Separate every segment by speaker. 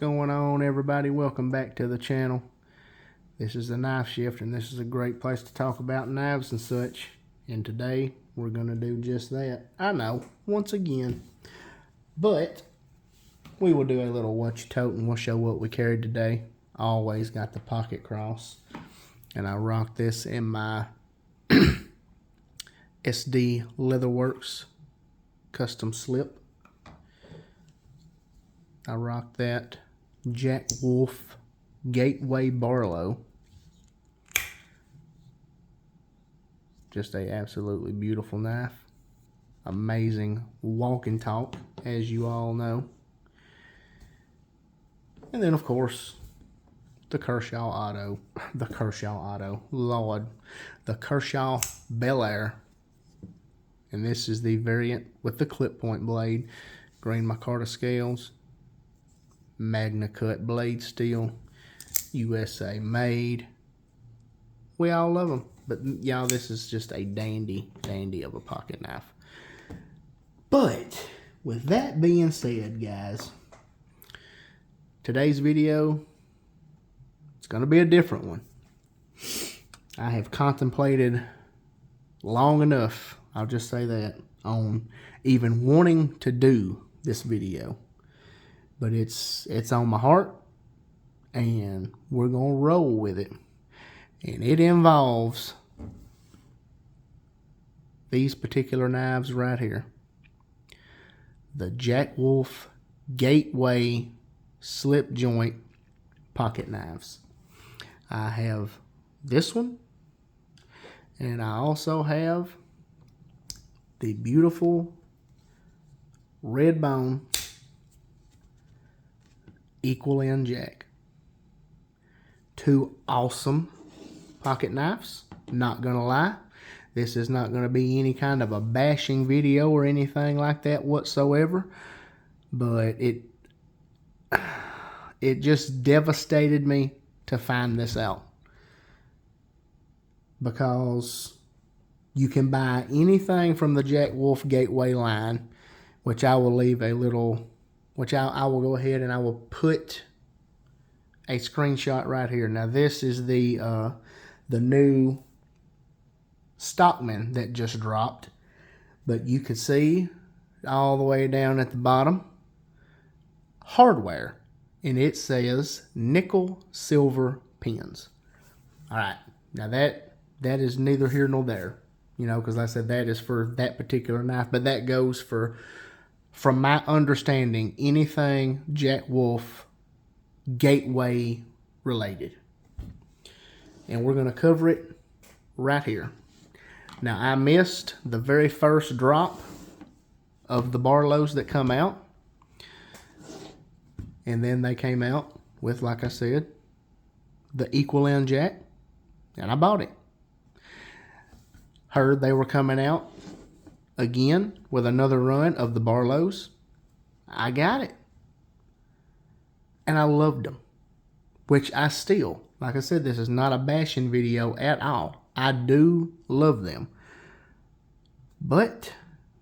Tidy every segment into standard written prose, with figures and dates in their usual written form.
Speaker 1: going on, everybody? Welcome back to the channel. This is the Knife Shift, and this is a great place to talk about knives and such. And today we're going to do just that. I know, once again. But we will do a little what you tote, and we'll show what we carried today. I always got the pocket cross, and I rock this in my SD Leatherworks custom slip. I rock that Jack Wolf Gateway Barlow. Just a absolutely beautiful knife. Amazing walk and talk, as you all know. And then, of course, the Kershaw Auto. Lord. The Kershaw Bel Air. And this is the variant with the clip point blade. Green micarta scales. Magna cut blade steel. USA made. We all love them. But y'all, this is just a dandy of a pocket knife. But with that being said, guys, today's video, it's going to be a different one. I have contemplated long enough, I'll just say that, on even wanting to do this video. But it's on my heart, and we're going to roll with it. And it involves these particular knives right here. The Jack Wolf Gateway slip joint pocket knives. I have this one, and I also have the beautiful red bone equal end jack. Two awesome pocket knives, not gonna lie. This is not gonna be any kind of a bashing video or anything like that whatsoever, but it just devastated me to find this out, because you can buy anything from the Jack Wolf Gateway line, which I will leave a little, which I will go ahead and I will put a screenshot right here. Now this is the new Stockman that just dropped, but you can see all the way down at the bottom, hardware, and it says nickel silver pins. All right, now that is neither here nor there, you know, because I said that is for that particular knife, but that goes for, from my understanding, anything Jack Wolf Gateway related. And we're going to cover it right here. Now, I missed the very first drop of the Barlows that come out. And then they came out with, like I said, the equal end jack. And I bought it. Heard they were coming out again with another run of the Barlows. I got it. And I loved them. Which I still, like I said, this is not a bashing video at all. I do love them. But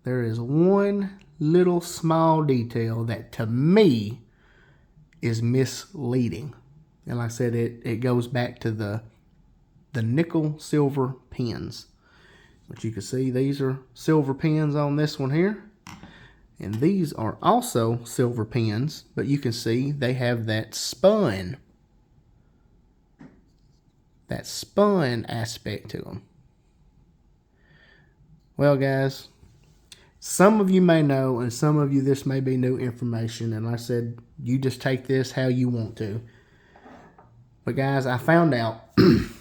Speaker 1: there is one little small detail that to me is misleading. And like I said, it goes back to the nickel silver pins. But you can see these are silver pins on this one here. And these are also silver pins, but you can see they have that spun aspect to them. Well, guys, some of you may know, and some of you this may be new information, and like I said, you just take this how you want to. But guys, I found out, and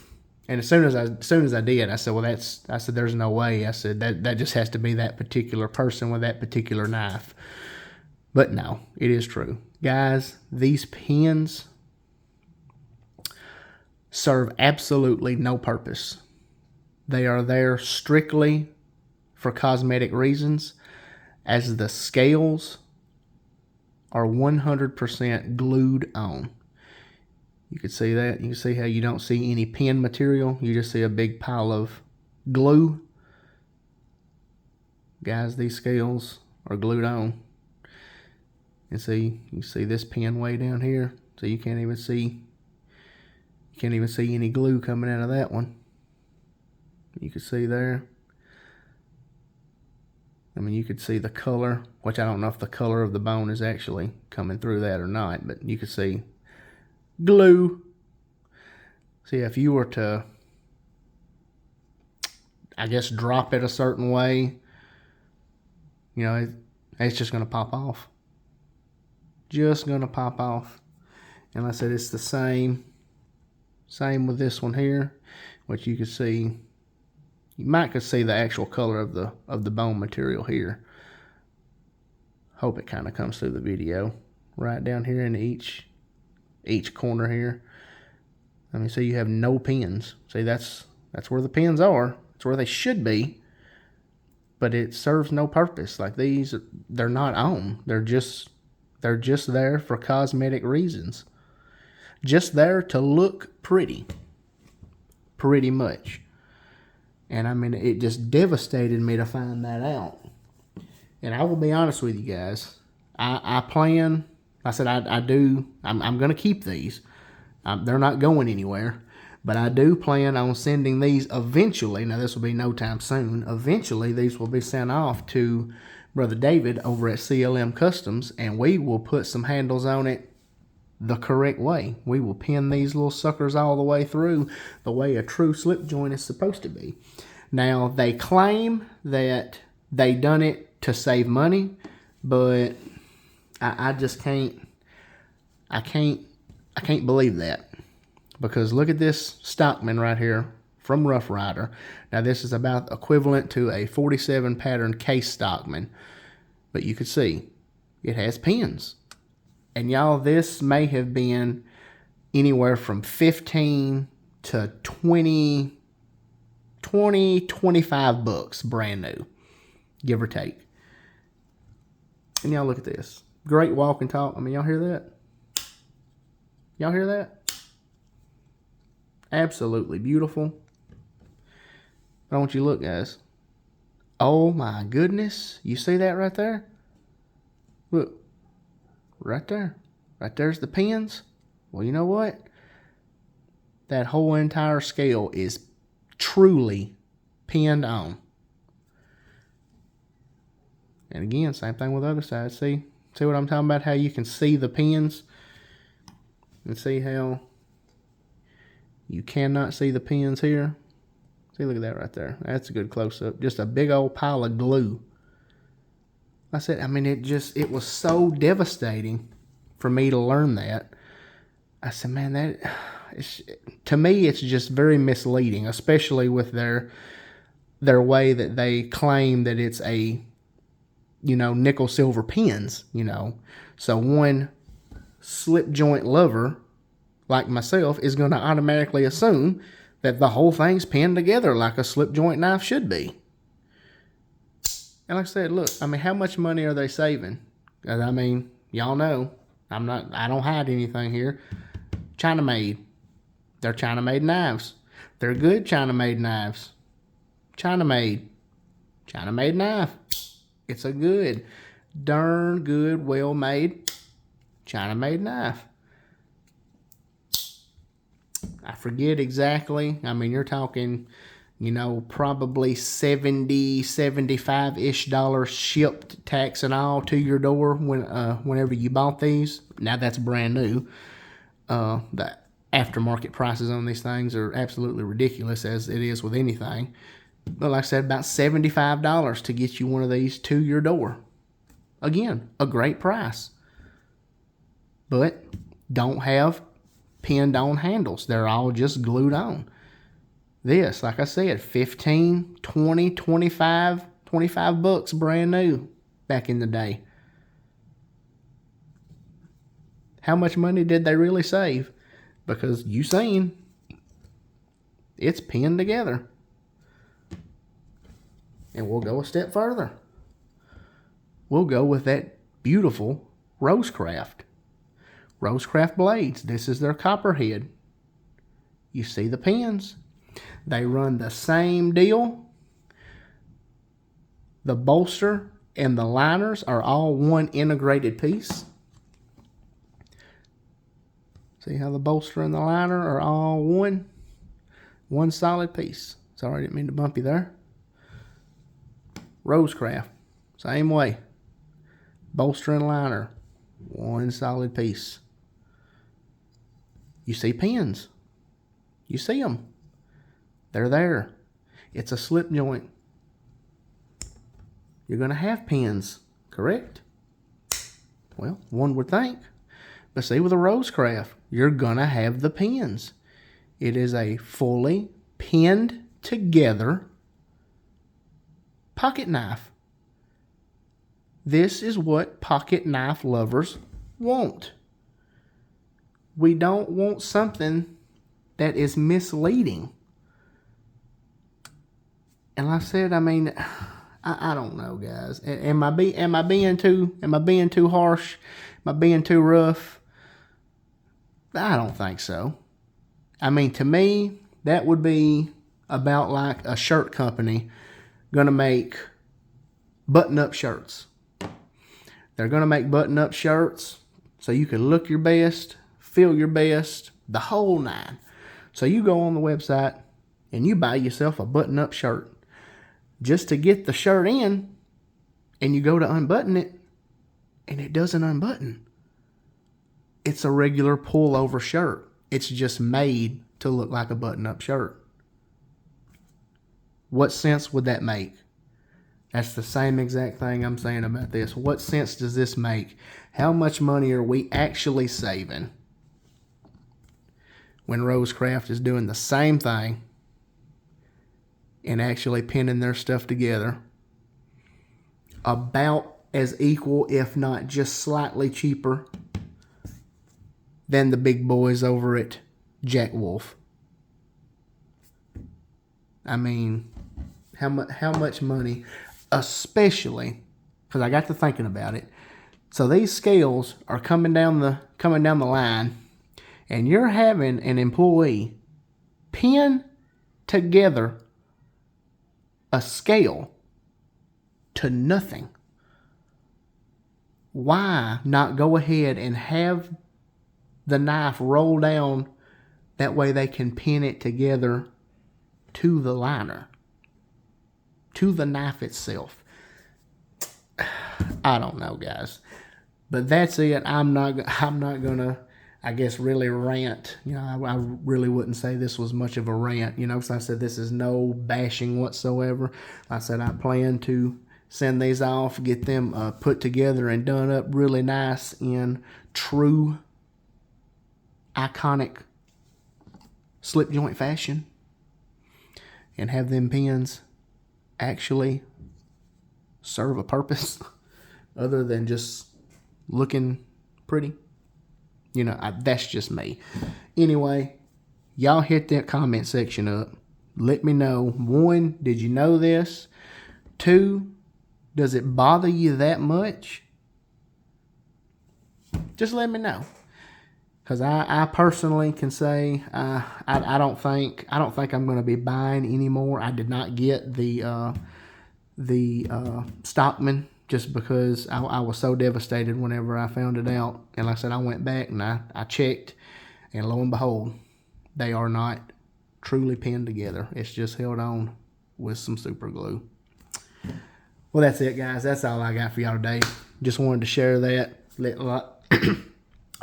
Speaker 1: as soon as I did, I said, well, there's no way. I said that just has to be that particular person with that particular knife. But no, it is true. Guys, these pins serve absolutely no purpose. They are there strictly for cosmetic reasons, as the scales are 100% glued on. You can see that. You can see how you don't see any pin material. You just see a big pile of glue. Guys, these scales are glued on. And see, you see this pin way down here, so you can't even see any glue coming out of that one. You can see there. I mean, you could see the color, which I don't know if the color of the bone is actually coming through that or not, but you could see glue. See, if you were to, I guess, drop it a certain way, you know, it's just going to pop off. Just going to pop off. And like I said, it's the same with this one here, which you can see. You might could see the actual color of the bone material here. Hope it kind of comes through the video. Right down here in each corner here. I mean, so you have no pins. See, that's where the pins are. It's where they should be. But it serves no purpose. Like these, they're not on. They're just there for cosmetic reasons. Just there to look pretty. Pretty much. And I mean, it just devastated me to find that out. And I will be honest with you guys. I plan, I said I do, I'm going to keep these. They're not going anywhere. But I do plan on sending these eventually. Now, this will be no time soon. Eventually, these will be sent off to Brother David over at CLM Customs. And we will put some handles on it the correct way. We will pin these little suckers all the way through the way a true slip joint is supposed to be. Now, they claim that they done it to save money, but I just can't believe that. Because look at this Stockman right here from Rough Rider. Now, this is about equivalent to a 47 pattern case Stockman. But you can see it has pins. And y'all, this may have been anywhere from 15 to 20, 25 bucks brand new, give or take. And y'all look at this. Great walk and talk. I mean, y'all hear that? Y'all hear that? Absolutely beautiful. But I want you to look, guys. Oh my goodness. You see that right there? Look. Right there. Right there's the pins. Well, you know what? That whole entire scale is truly pinned on. And again, same thing with the other side. See what I'm talking about? How you can see the pins? And see how you cannot see the pins here? See, look at that right there. That's a good close-up. Just a big old pile of glue. I said, I mean, it was so devastating for me to learn that. I said, man, to me, it's just very misleading, especially with their way that they claim that it's a, nickel silver pins, So one slip joint lover like myself is going to automatically assume that the whole thing's pinned together like a slip joint knife should be. And like I said, look, I mean, how much money are they saving? I mean, y'all know, I don't hide anything here. China made. They're China made knives. They're good China made knives. China made knife. It's a good, darn good, well made China made knife. I forget exactly. I mean, you're talking, probably $70, $75-ish dollars shipped, tax and all, to your door whenever you bought these. Now that's brand new. The aftermarket prices on these things are absolutely ridiculous, as it is with anything. But like I said, about $75 to get you one of these to your door. Again, a great price. But don't have pinned on handles. They're all just glued on. This, like I said, 15, 20, 25 bucks brand new back in the day. How much money did they really save? Because you seen, it's pinned together. And we'll go a step further. We'll go with that beautiful Rosecraft. Rosecraft blades. This is their copperhead. You see the pins. They run the same deal. The bolster and the liners are all one integrated piece. See how the bolster and the liner are all one solid piece. Sorry, I didn't mean to bump you there. Rosecraft, same way. Bolster and liner, one solid piece. You see pins. You see them. They're there. It's a slip joint. You're going to have pins, correct? Well, one would think. But see, with a Rosecraft, you're going to have the pins. It is a fully pinned together pocket knife. This is what pocket knife lovers want. We don't want something that is misleading. And like I said, I mean, I don't know, guys. Am I being too harsh? Am I being too rough? I don't think so. I mean, to me, that would be about like a shirt company gonna make button-up shirts. They're gonna make button-up shirts so you can look your best, feel your best, the whole nine. So you go on the website and you buy yourself a button-up shirt just to get the shirt in, and you go to unbutton it and it doesn't unbutton. It's a regular pullover shirt. It's just made to look like a button-up shirt. What sense would that make? That's the same exact thing I'm saying about this. What sense does this make? How much money are we actually saving when Rosecraft is doing the same thing and actually pinning their stuff together about as equal, if not just slightly cheaper, than the big boys over at Jack Wolf? I mean, how much money, especially because I got to thinking about it. So these scales are coming down the line, and you're having an employee pin together a scale to nothing. Why not go ahead and have the knife roll down? That way they can pin it together to the liner, to the knife itself. I don't know, guys, but that's it. I'm not gonna, I guess, really rant. You know, I really wouldn't say this was much of a rant. You know, because I said this is no bashing whatsoever. Like I said, I plan to send these off, get them put together and done up really nice in true iconic slip joint fashion, and have them pins actually serve a purpose other than just looking pretty. You know, that's just me. Anyway, y'all hit that comment section up. Let me know. 1, did you know this? 2, does it bother you that much? Just let me know. Because I personally can say I don't think I'm going to be buying anymore. I did not get the Stockman just because I was so devastated whenever I found it out. And like I said, I went back and I checked, and lo and behold, they are not truly pinned together. It's just held on with some super glue. Well, that's it, guys. That's all I got for y'all today. Just wanted to share that.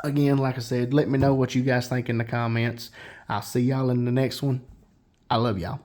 Speaker 1: Again, like I said, let me know what you guys think in the comments. I'll see y'all in the next one. I love y'all.